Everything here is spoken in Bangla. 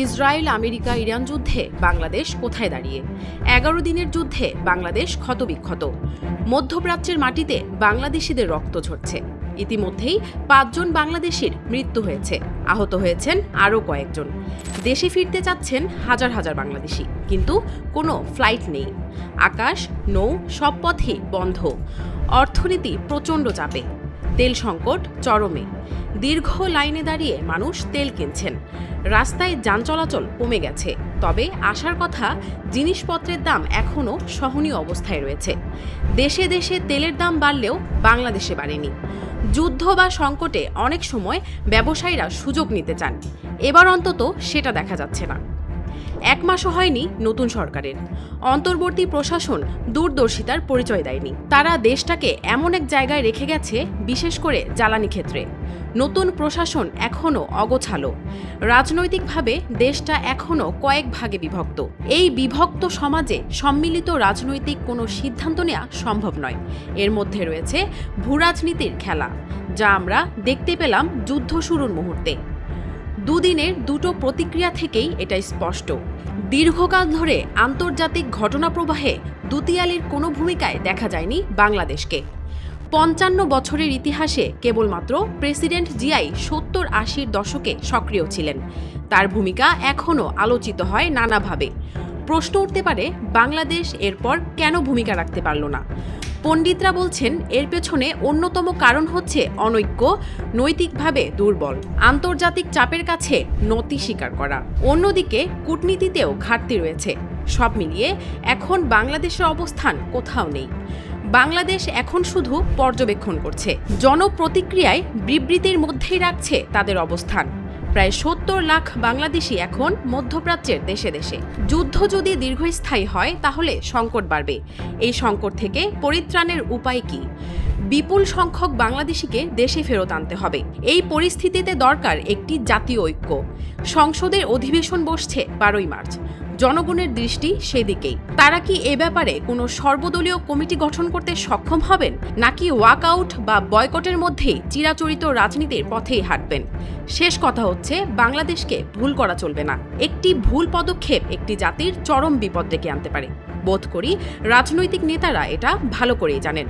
ইসরায়েল, আমেরিকা, ইরান যুদ্ধে বাংলাদেশ কোথায় দাঁড়িয়ে? 11 দিনের যুদ্ধে বাংলাদেশ ক্ষতবিক্ষত। মধ্যপ্রাচ্যের মাটিতে বাংলাদেশিদের রক্ত ঝরছে। ইতিমধ্যেই 5 জন বাংলাদেশির মৃত্যু হয়েছে, আহত হয়েছেন আরও কয়েকজন। দেশে ফিরতে চাচ্ছেন হাজার হাজার বাংলাদেশি, কিন্তু কোনো ফ্লাইট নেই। আকাশ, নৌ সব পথই বন্ধ। অর্থনীতি প্রচণ্ড চাপে। তেল সংকট চরমে। দীর্ঘ লাইনে দাঁড়িয়ে মানুষ তেল কিনছেন। রাস্তায় যান চলাচল কমে গেছে, তবে আসার কথা জিনিসপত্রের দাম এখনও সহনীয় অবস্থায় রয়েছে। দেশে দেশে তেলের দাম বাড়লেও বাংলাদেশে বাড়েনি। যুদ্ধ বা সংকটে অনেক সময় ব্যবসায়ীরা সুযোগ নিতে চান, এবার অন্তত সেটা দেখা যাচ্ছে না। 1 মাসও হয়নি নতুন সরকারের। অন্তর্বর্তী প্রশাসন দূরদর্শিতার পরিচয় দেয়নি। তারা দেশটাকে এমন এক জায়গায় রেখে গেছে, বিশেষ করে জ্বালানি ক্ষেত্রে। নতুন প্রশাসন এখনও অগোছালো। রাজনৈতিকভাবে দেশটা এখনও কয়েক ভাগে বিভক্ত। এই বিভক্ত সমাজে সম্মিলিত রাজনৈতিক কোনো সিদ্ধান্ত নেওয়া সম্ভব নয়। এর মধ্যে রয়েছে ভূরাজনীতির খেলা, যা আমরা দেখতে পেলাম যুদ্ধ শুরুর মুহূর্তে। দুদিনের দুটো প্রতিক্রিয়া থেকেই এটা স্পষ্ট। দীর্ঘকাল ধরে আন্তর্জাতিক ঘটনা প্রবাহে দুতিয়ালির কোনো ভূমিকায় দেখা যায়নি বাংলাদেশকে। 55 বছরের ইতিহাসে কেবলমাত্র প্রেসিডেন্ট জিয়াই 70-80 দশকে সক্রিয় ছিলেন। তার ভূমিকা এখনও আলোচিত হয় নানাভাবে। প্রশ্ন উঠতে পারে, বাংলাদেশ এরপর কেন ভূমিকা রাখতে পারল না? পণ্ডিতরা বলছেন, এর পেছনে অন্যতম কারণ হচ্ছে অনৈক্য, নৈতিকভাবে দুর্বল, আন্তর্জাতিক চাপের কাছে নতি স্বীকার করা। অন্যদিকে কূটনীতিতেও ঘাটতি রয়েছে। সব মিলিয়ে এখন বাংলাদেশের অবস্থান কোথাও নেই। বাংলাদেশ এখন শুধু পর্যবেক্ষণ করছে। জনপ্রতিক্রিয়ায় বিবৃতির মধ্যেই রাখছে তাদের অবস্থান। প্রায় 70 লাখ বাংলাদেশি এখন মধ্যপ্রাচ্যের দেশে দেশে। যুদ্ধ যদি দীর্ঘস্থায়ী হয় তাহলে সংকট বাড়বে। এই সংকট থেকে পরিত্রাণের উপায় কি? বিপুল সংখ্যক বাংলাদেশিকে দেশে ফেরত আনতে হবে। এই পরিস্থিতিতে দরকার একটি জাতীয় ঐক্য। সংসদের অধিবেশন বসছে 12ই মার্চ। জনগণের দৃষ্টি সেদিকেই। তারা কি এ ব্যাপারে কোনো সর্বদলীয় কমিটি গঠন করতে সক্ষম হবেন, নাকি ওয়াকআউট বা বয়কটের মধ্যেই চিরাচরিত রাজনীতির পথেই হাঁটবেন? শেষ কথা হচ্ছে, বাংলাদেশকে ভুল করা চলবে না। একটি ভুল পদক্ষেপ একটি জাতির চরম বিপদ ডেকে আনতে পারে। বোধ করি রাজনৈতিক নেতারা এটা ভালো করেই জানেন।